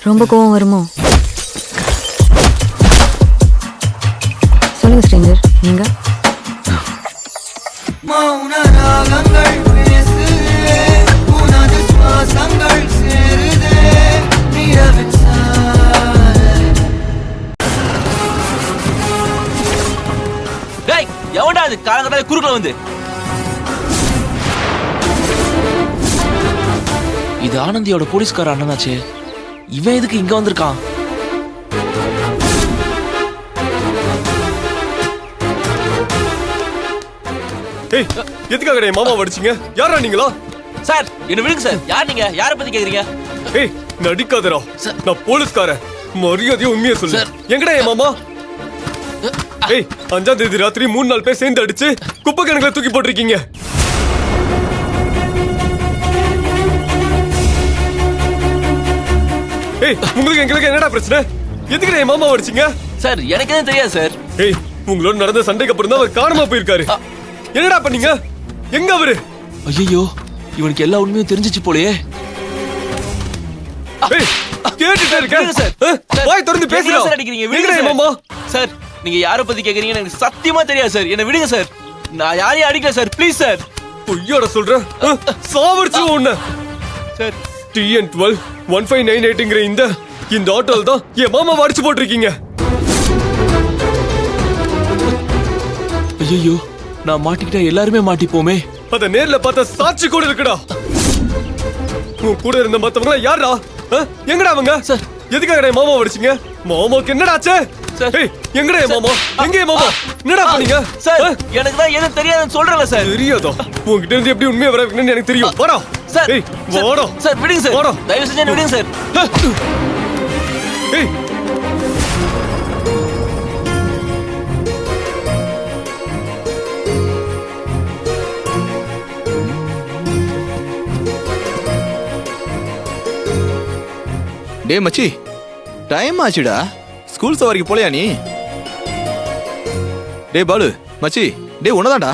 ரொம்ப கோவம் வருமோ? சொல்லுங்க ஸ்ட்ரேஞ்சர், நீங்க மௌன ராகங்கள் பேசுதே, உனது சுவாசங்கள் சேருதே, நிலவின் சாரல். டேய் எவன்டா அது காலங்கட்டால குறுக்குல வந்து? இது ஆனந்தியோட போலீஸ்கார அண்ணனாச்சே, இவன் எதுக்கு இங்க வந்திருக்கான்? ஏய், எதுக்காக என் மாமா அடிச்சீங்க? யாரா நீங்களா? சார் என்ன விடுங்க சார். யார் நீங்க? யாரை பத்தி கேக்குறீங்க? ஏய், நடிக்காதடா. சார். நான் போலீஸ்காரன். மரியாதையா உண்மையை சொல்லு. சார். எங்கடா என் மாமா? ஏய், 5ஆம் தேதி ராத்திரி 3-4 பேர் சேர்ந்து அடிச்சு குப்பை கணக்குல தூக்கி போட்டிருக்கீங்க. ஏய், உங்களுக்கு எங்களுக்கு என்னடா பிரச்சனை? எதுக்கு என் மாமா அடிச்சீங்க? சார் எனக்கு எதுவும் தெரியாது சார். ஏய், உங்களோட நடந்த சண்டைக்கு அப்புறம் தான் அவர் காணாம போயிருக்காரு. என்னடா பண்ணீங்க? எங்க அவரு? ஐயோ இவனுக்கு எல்லா உண்மையும் தெரிஞ்சிச்சு போலயே. ஏய், கேட்டுட்டே இருக்கேன். விடுங்க சார். வாய் திறந்து எதுக்கு பேசுடா. சார் அடிக்கிறீங்க? எங்கடா விடுங்க என் மாமா? சார் நீங்க யாரை பத்தி கேக்குறீங்கன்னு எனக்கு சத்தியமா தெரியாது சார். என்ன விடுங்க சார். நான் யாரையும் அடிக்கல சார். Please sir. பொய்யாட சொல்ற? சாவடிச்சு உன்னை. சார் TN12 1598ங்கிற இந்த ஆட்டோல தான் என் மாமா அடிச்சு போட்டிருக்கீங்க. ஐயோ நான் மாட்டிக்கிட்டா எல்லாருமே மாட்டிப்போமே. அத நேர்ல பார்த்த சாட்சி கூட இருக்குடா. உன் கூட இருந்த மத்தவங்க யாரா? எங்கடா அவங்க? சார். எதுக்காக என் மாமா அடிச்சீங்க? மாமாக்கு என்னடா ஆச்சு? சார். ஏய், எங்கடா என் மாமா? எங்க என் மாமா? என்னடா பண்ணீங்க? சார் எனக்கு தான் எதுவும் தெரியாதுன்னு சொல்றேன்ல சார். தெரியாதா? உன்கிட்ட இருந்து எப்படி உண்மையை வர வைக்கணும்னு எனக்கு தெரியும். வாடா. சார் ஏய், வாடா. சார் விடுங்க சார். வாடா. தயவு செஞ்சு என்ன விடுங்க சார். ஏய், டே மச்சி, டைம் ஆச்சுடா. ஸ்கூல் சவாரிக்கு போலையா நீ? டே பாலு மச்சி, டே உன்னதான்டா.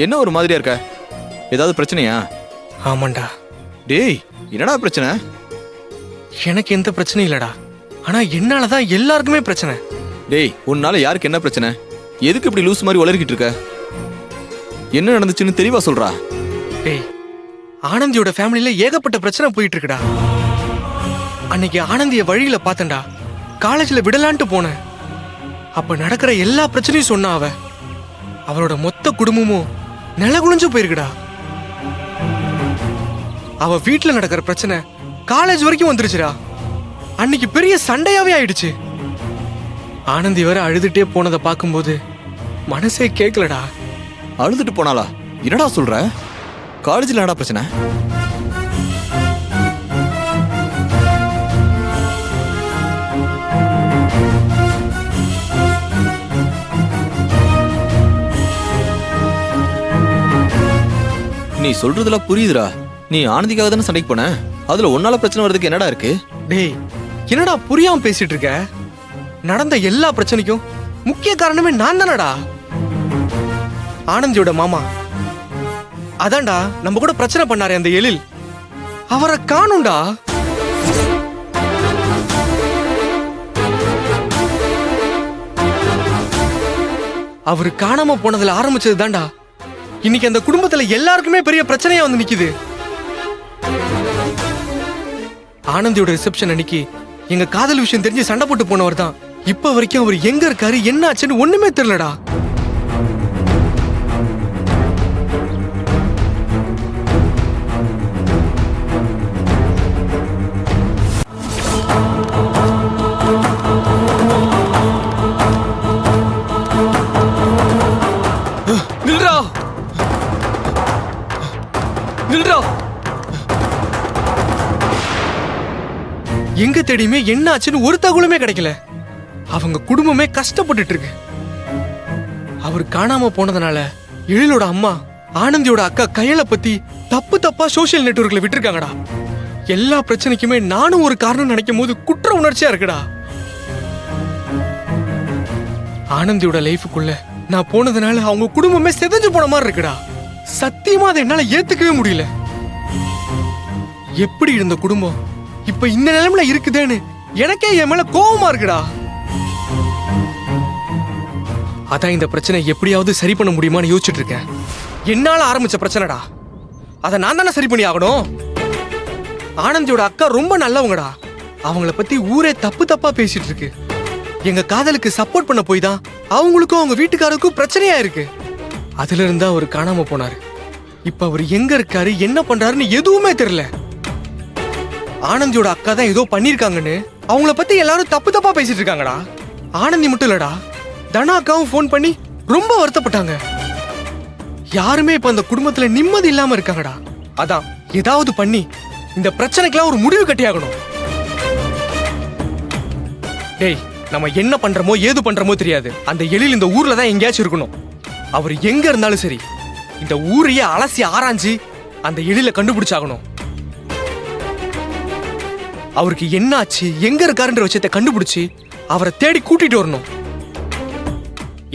என்ன ஒரு மாதிரியா இருக்க? ஏதாவது பிரச்சனையா? ஆமாண்டா, டேய் என்னடா பிரச்சனை? எனக்கு எந்த பிரச்சனையும் இல்லடா. ஆனா என்னாலதான் எல்லாருக்குமே பிரச்சனை. டேய் உன்னால யாருக்கு என்ன பிரச்சனை? எதுக்கு இப்படி லூஸ் மாதிரி வளர்க்கிட்டு இருக்க? என்ன நடந்துச்சுன்னு தெளிவா சொல்றா. டேய், ஆனந்தியோட ஃபேமிலில ஏகப்பட்ட பிரச்சனை போயிட்டு இருக்குடா. அன்னைக்கு ஆனந்திய வழியில பார்த்தேன்டா. காலேஜ்ல விடலான்ட்டு போனேன். அப்ப நடக்கிற எல்லா பிரச்சனையும் சொன்னா அவ. அவளோட மொத்த குடும்பமும் நிலகுலிஞ்சு போயிருக்குடா. அவ வீட்டுல நடக்கிற பிரச்சனை காலேஜ் வரைக்கும் வந்துருச்சுடா. அன்னைக்கு பெரிய சண்டையாவே ஆயிடுச்சு. ஆனந்தி வர அழுதுட்டே போனதை பார்க்கும்போது மனசே கேட்கலடா. அழுதுட்டு போனாளா? என்னடா சொல்ற? காலேஜ்ல என்னடா பிரச்சனை? நீ சொல்றதெல்லாம் புரியுதுடா. நீ ஆனந்திக்காக தானே சண்டைக்கு போன. அதுல உன்னால பிரச்சனை வர்றதுக்கு என்னடா இருக்கு? டேய், என்னடா புரியாம பேசிட்டு இருக்க? நடந்த எல்லா பிரச்சனைக்கும் முக்கிய காரணமே நான் தானடா. ஆனந்தியோட மாமா அதான்டா நம்ம கூட பிரச்சனை பண்ணாரே அந்த எழில். அவரை காணும்டா. அவரு காணாம போனதுல ஆரம்பிச்சது தான்டா இன்னைக்கு அந்த குடும்பத்துல எல்லாருக்குமே பெரிய பிரச்சனையா வந்து நிக்குது. ஆனந்தியோட ரிசப்ஷன் அன்னைக்கு எங்க காதல் விஷயம் தெரிஞ்சு சண்டை போட்டு போனவர் தான் இப்ப வரைக்கும் அவர் எங்க இருக்காரு, என்ன ஆச்சுன்னு ஒண்ணுமே தெரியலடா. நில்றா. நில்றா. எங்க தேடியுமே என்ன ஆச்சுன்னு ஒரு தகவலுமே கிடைக்கல. அவங்க குடும்பமே கஷ்டப்பட்டுட்டு இருக்கு. அவர் காணாம போனதுனால எழிலோட அம்மா ஆனந்தியோட அக்கா கையல பத்தி தப்பு தப்பா சோசியல் நெட்வொர்க்ல விட்டுருக்காங்கடா. எல்லா பிரச்சனைக்குமே நானும் ஒரு காரணம் நினைக்கும் போது குற்ற உணர்ச்சியா இருக்குடா. ஆனந்தியோட லைஃபுக்குள்ள நான் போனதுனால அவங்க குடும்பமே செதஞ்சு போன மாதிரி இருக்குடா. சத்தியமா அதை என்னால ஏத்துக்கவே முடியல. எப்படி இருந்த குடும்பம் இப்ப இந்த நிலைமையில இருக்குதேன்னு எனக்கே என் மேல கோவமா இருக்குடா. அதான் இந்த பிரச்சனை எப்படியாவது சரி பண்ண முடியுமான்னு யோசிச்சுட்டு இருக்கேன். என்னால ஆரம்பிச்ச பிரச்சனைடா, அதை நான் தானே சரி பண்ணி ஆகணும். ஆனந்தியோட அக்கா ரொம்ப நல்லவங்கடா. அவங்கள பத்தி ஊரே தப்பு தப்பா பேசிட்டு இருக்கு. எங்க காதலுக்கு சப்போர்ட் பண்ண போய் தான் அவங்களுக்கும் அவங்க வீட்டுக்காரருக்கும் பிரச்சனையா இருக்கு. அதுல இருந்தா அவர் காணாம போனாரு. இப்ப அவர் எங்க இருக்காரு, என்ன பண்றாருன்னு எதுவுமே தெரியல. ஆனந்தியோட அக்கா தான் ஏதோ பண்ணிருக்காங்கன்னு அவங்கள பத்தி எல்லாரும் தப்பு தப்பா பேசிட்டு இருக்காங்கடா. ஆனந்தி மட்டும் இல்லடா, தனா அக்காவும் ஃபோன் பண்ணி ரொம்ப வருத்தப்பட்டாங்க. யாருமே இப்ப அந்த குடும்பத்துல நிம்மதி இல்லாம இருக்காங்கடா. அதான் ஏதாவது பண்ணி இந்த பிரச்சனைக்கெல்லாம் ஒரு முடிவு கட்டியாகணும். டேய், நம்ம என்ன பண்றோமோ ஏது பண்றோமோ தெரியாது. அந்த எழில் இந்த ஊர்ல தான் எங்கேயாச்சும் இருக்கணும். அவர் எங்க இருந்தாலும் சரி, இந்த ஊரையே அலசி ஆராய்ஞ்சு அந்த எழில கண்டுபிடிச்சாகணும். அவருக்கு என்ன ஆச்சு, எங்க இருக்காருன்ற விஷயத்தை கண்டுபிடிச்சு அவரை தேடி கூட்டிட்டு வரணும்.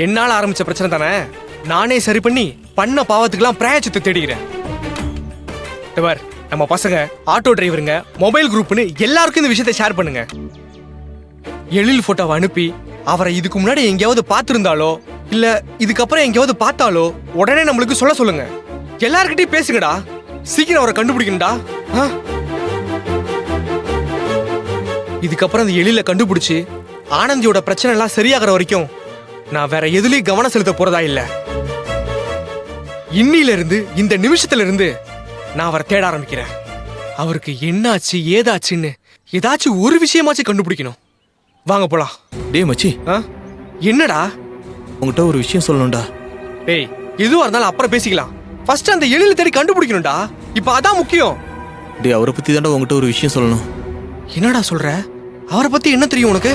என்னால ஆரம்பிச்ச பிரச்சனை தானே, நானே சரி பண்ணி பண்ண பாவத்துக்கெல்லாம் பிராயச்சத்தை தேடிக்கிறேன். இவர் நம்ம பசங்க, ஆட்டோ டிரைவருங்க, மொபைல் குரூப்னு எல்லாருக்கும் இந்த விஷயத்தை ஷேர் பண்ணுங்க. எழில் போட்டோவை அனுப்பி அவரை இதுக்கு முன்னாடி எங்கேயாவது பார்த்திருந்தாலோ இல்ல இதுக்கப்புறம் எங்கேயாவது பார்த்தாலோ உடனே நம்மளுக்கு சொல்ல சொல்லுங்க. எல்லார்கிட்டயும் பேசுங்கடா, சீக்கிரம் அவரை கண்டுபிடிக்கணும்டா. இதுக்கப்புறம் அந்த எழில கண்டுபிடிச்சு ஆனந்தியோட பிரச்சனை எல்லாம் சரியாகிற வரைக்கும் நான் வேற எதுலயும் கவனம் செலுத்த போறதா இல்ல. இன்னில இருந்து, இந்த நிமிஷத்துல இருந்து நான் அவரை தேட ஆரம்பிக்கிறேன். அவருக்கு என்னாச்சு ஏதாச்சுன்னு ஏதாச்சும் ஒரு விஷயமாச்சும் கண்டுபிடிக்கணும். வாங்க போலாம். டேய் மச்சி, என்னடா? உங்ககிட்ட ஒரு விஷயம் சொல்லணும்டா. டேய், எதுவா இருந்தாலும் அப்புறம் பேசிக்கலாம். ஃபர்ஸ்ட் அந்த எழில தேடி கண்டுபிடிக்கணும்டா. இப்ப அதான் முக்கியம். டேய், அவரை பத்தி தான்டா உங்ககிட்ட ஒரு விஷயம் சொல்லணும். என்னடா சொல்ற? அவரை பத்தி என்ன தெரியும் உனக்கு?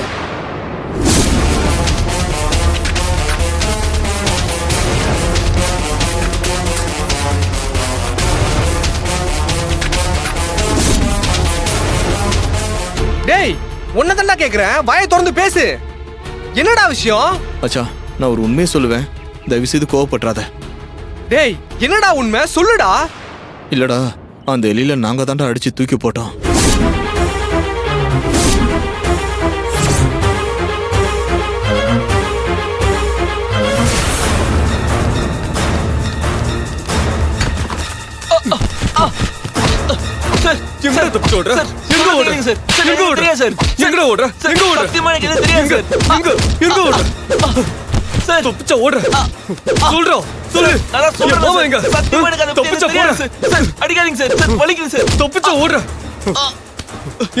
டேய், உன்னதான்டா கேக்குறேன், வாயை திறந்து பேசு. என்னடா விஷயம்? மச்சா, நான் ஒரு உண்மையை சொல்லுவேன், தயவு செய்து கோவப்படாத. டேய், என்னடா உண்மை சொல்லுடா. இல்லடா, அந்த எலியில நாங்க தான்டா அடிச்சு தூக்கி போட்டோம். எங்கடா தப்பிச்சு ஓடுற? எங்க ஓடுற? சார், சார், எங்க ஓடுற? தெரியாது சார். எங்கடா ஓடுற? எங்க ஓடுற? சத்தியமா எனக்கு எதுவும் தெரியாது சார். எங்க ஓடுற? சார், தப்பிச்சா ஓடுற? சொல்றா, சொல்லு. அதான் என் சொல்றேன் மாமா சார். எங்க? சத்தியமா எனக்கு அதை பத்தி தப்பிச்சா எதுவும் தெரியாது போற? சார். சார், அடிக்காதீங்க சார். சார், வலிக்குது சார். தப்பிச்சா ஓடுற?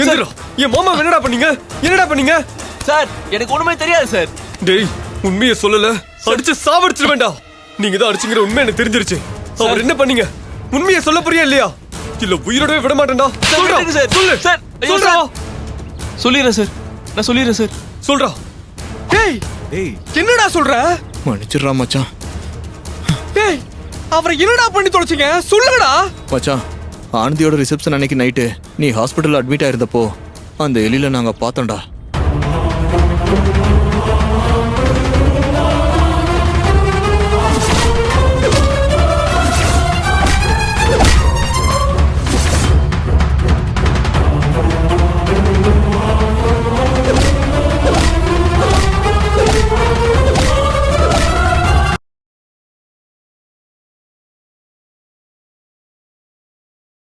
எங்கடா? என் மாமா என்னடா பண்ணீங்க? என்னடா பண்ணீங்க? சார், எனக்கு ஒண்ணுமே தெரியாது சார். டேய், உண்மையை சொல்லல, அடிச்சு சாவடிச்சிட வேண்டாம். நீங்க தான் அடிச்சுங்கிற உண்மை எனக்கு தெரிஞ்சிருச்சு. அவர் என்ன பண்ணீங்க? உண்மையை சொல்ல போறியா இல்லையா? இல்ல உயிரோடவே விட மாட்டேன்டா. சார், சொல்றா, விடுங்க சார். சொல்லு. சார், ஐயோ சொல்றா. சார். சொல்லிடுறேன் சார். நான் சொல்லிடுறேன் சார். சொல்றா. டேய், டேய், என்னடா சொல்ற? மன்னிச்சிடுறா மச்சான். டேய், அவரை என்னடா பண்ணி தொலைச்சீங்க? சொல்லுங்கடா. மச்சான், ஆனந்தியோட ரிசப்ஷன் அன்னைக்கு நைட்டு நீ ஹாஸ்பிட்டல் அட்மிட் ஆயிருந்தப்போ அந்த எலியில நாங்க பார்த்தோம்டா.